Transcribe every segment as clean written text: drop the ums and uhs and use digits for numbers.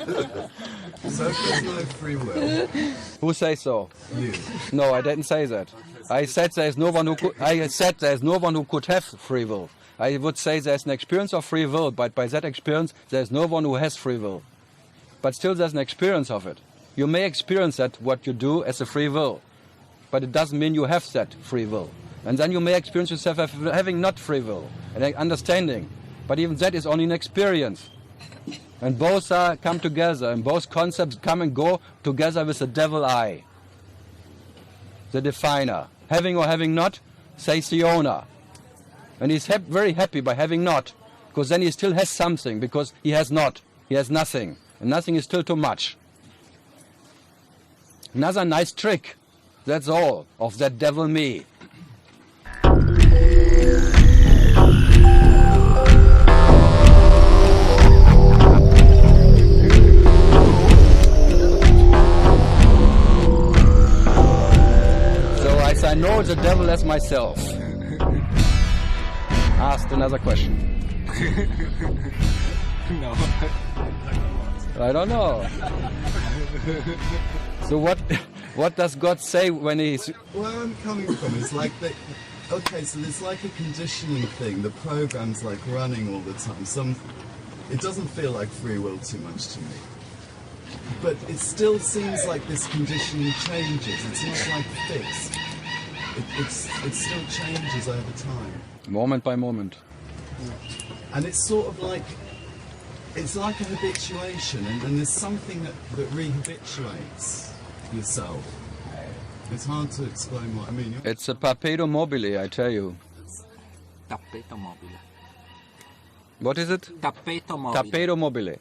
So there's no free will. Who says so? You. No, I didn't say that. I said there's no one who could. I said there's no one who could have free will. I would say there's an experience of free will, but by that experience, there's no one who has free will. But still, there's an experience of it. You may experience that what you do as a free will, but it doesn't mean you have that free will. And then you may experience yourself having not free will and understanding. But even that is only an experience. And both come together, and both concepts come and go together with the devil I, the definer. Having or having not, says the owner. And he's very happy by having not, because then he still has something, because he has not. He has nothing, and nothing is still too much. Another nice trick, that's all, of that devil me. I know the devil as myself. Asked another question. No. I don't know. So what does God say when he's... Where I'm coming from is like that. Okay, so there's like a conditioning thing. The program's like running all the time. It doesn't feel like free will too much to me. But it still seems like this conditioning changes. It's not like fixed. It still changes over time. Moment by moment. And it's sort of like, it's like a habituation, and there's something that rehabituates yourself. It's hard to explain what I mean. It's a perpetuum mobile, I tell you. Tappeto mobile. What is it? Tappeto mobile. Tappeto mobile.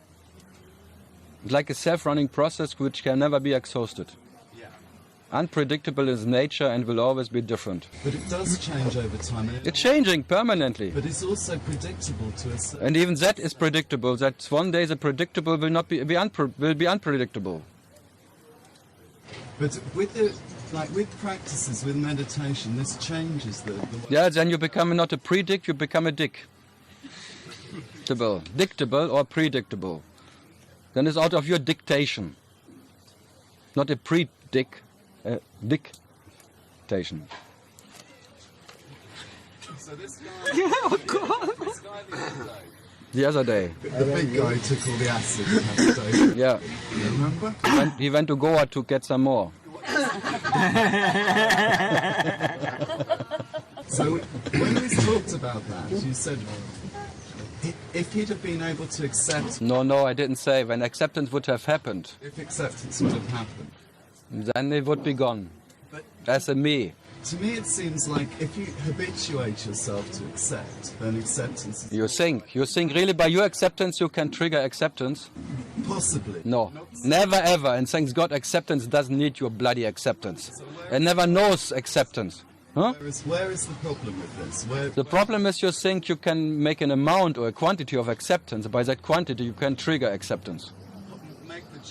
It's like a self-running process which can never be exhausted. Unpredictable is nature and will always be different. But it does change over time. It's changing permanently. But it's also predictable to a certain... And even that is predictable. That one day the predictable will not be unpredictable. But with practices, with meditation, this changes the Yeah, then you become not a predict, you become a dick. Dictable or predictable. Then it's out of your dictation. Not a predict. Dictation. So this guy, the other day. The big guy took all the acid and had to take. Yeah. You remember? He went to Goa to get some more. So when we talked about that, you said if he'd have been able to accept... No, I didn't say. When acceptance would have happened. If acceptance would have happened. Then it would be gone. But as a me. To me it seems like if you habituate yourself to accept, then acceptance is... You think really by your acceptance you can trigger acceptance? Possibly. No, never ever. And thanks God acceptance doesn't need your bloody acceptance. It never knows acceptance. Huh? Where is the problem with this? The problem is you think you can make an amount or a quantity of acceptance. By that quantity you can trigger acceptance.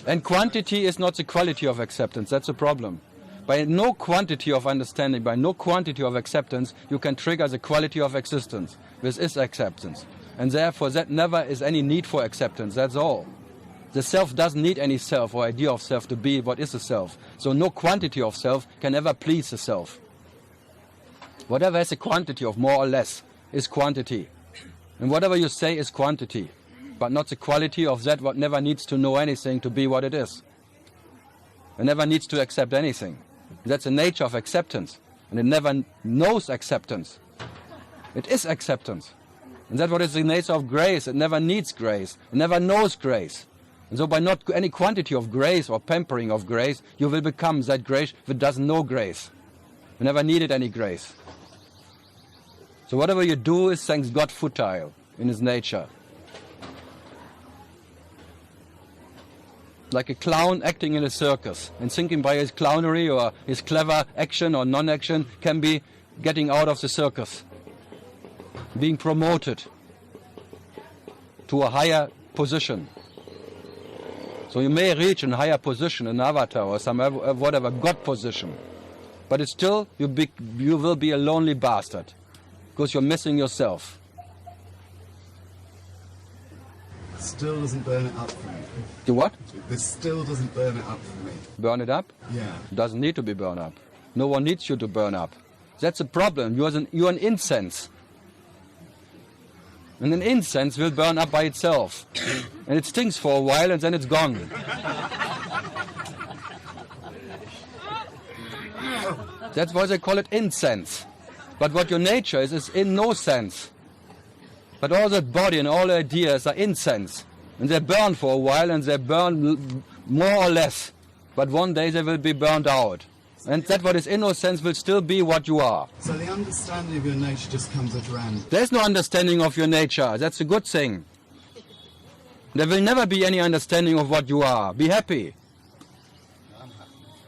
And quantity is not the quality of acceptance, that's the problem. By no quantity of understanding, by no quantity of acceptance, you can trigger the quality of existence. This is acceptance. And therefore that never is any need for acceptance, that's all. The self doesn't need any self or idea of self to be what is the self. So no quantity of self can ever please the self. Whatever has a quantity of more or less is quantity. And whatever you say is quantity. But not the quality of that what never needs to know anything to be what it is. It never needs to accept anything. That's the nature of acceptance. And it never knows acceptance. It is acceptance. And that's what is the nature of grace. It never needs grace. It never knows grace. And so by not any quantity of grace or pampering of grace, you will become that grace that doesn't know grace. You never needed any grace. So whatever you do is, thanks God, futile in his nature. Like a clown acting in a circus and thinking by his clownery or his clever action or non-action can be getting out of the circus, being promoted to a higher position. So you may reach a higher position, an avatar or some whatever God position, but it's still you will be a lonely bastard because you're missing yourself. still doesn't burn it up for me. Do what? This still doesn't burn it up for me. Burn it up? Yeah. Doesn't need to be burned up. No one needs you to burn up. That's the problem. You're an incense. And an incense will burn up by itself. And it stinks for a while and then it's gone. That's why they call it incense. But what your nature is in no sense. But all that body and all the ideas are incense. And they burn for a while and they burn more or less. But one day they will be burned out. And that what is innocence will still be what you are. So the understanding of your nature just comes at random. There's no understanding of your nature. That's a good thing. There will never be any understanding of what you are. Be happy.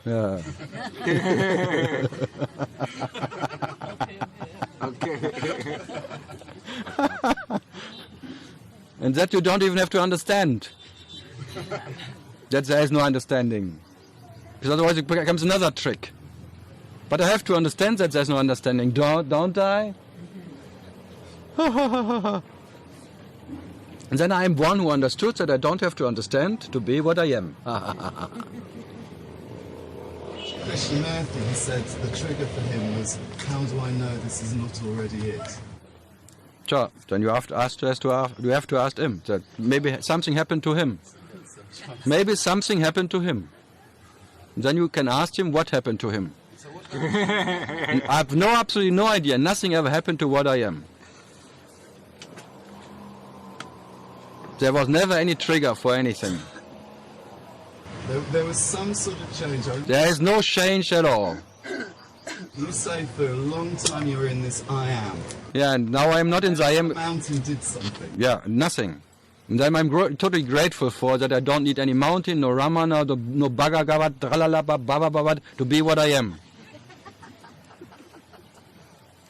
Yeah. Okay. And that you don't even have to understand. That there is no understanding. Because otherwise it becomes another trick. But I have to understand that there's no understanding, don't I? And then I am one who understood that I don't have to understand to be what I am. Krishnamurti, he said the trigger for him was, how do I know this is not already it? Sure, then you have to ask him. That maybe something happened to him. Maybe something happened to him. Then you can ask him what happened to him. And I have absolutely no idea. Nothing ever happened to what I am. There was never any trigger for anything. There was some sort of change. There is no change at all. You say for a long time you were in this I am. Yeah, and now I am not in the I am. The mountain did something. Yeah, nothing. And then I'm totally grateful for that. I don't need any mountain, no Ramana, no Bhagavad, Babababad to be what I am.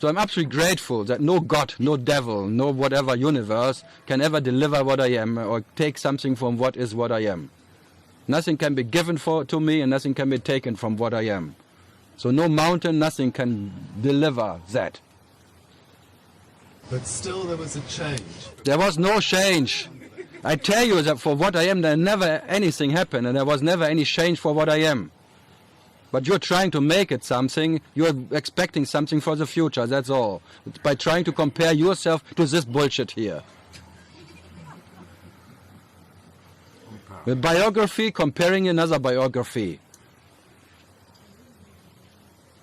So I'm absolutely grateful that no God, no devil, no whatever universe can ever deliver what I am or take something from what is what I am. Nothing can be given to me and nothing can be taken from what I am. So no mountain, nothing can deliver that. But still there was a change. There was no change. I tell you that for what I am, there never anything happened and there was never any change for what I am. But you're trying to make it something, you're expecting something for the future, that's all. By trying to compare yourself to this bullshit here. The biography comparing another biography.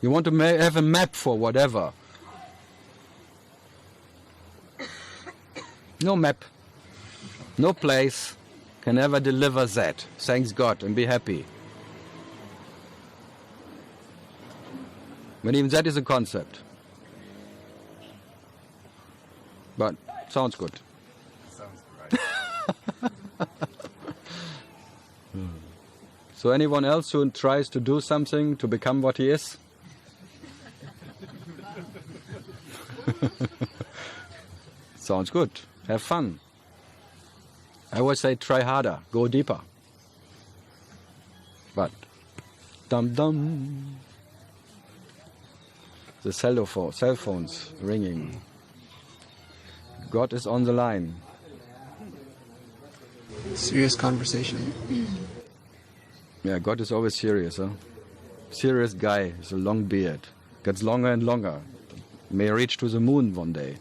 You want to have a map for whatever. No map, no place can ever deliver that. Thanks God and be happy. But even that is a concept. But sounds good. Sounds great. So anyone else who tries to do something to become what he is? Sounds good. Have fun. I always say try harder, go deeper. But dum-dum. The cell phones ringing. God is on the line. Serious conversation. Yeah, God is always serious, huh? Serious guy with a long beard. Gets longer and longer. May reach to the moon one day.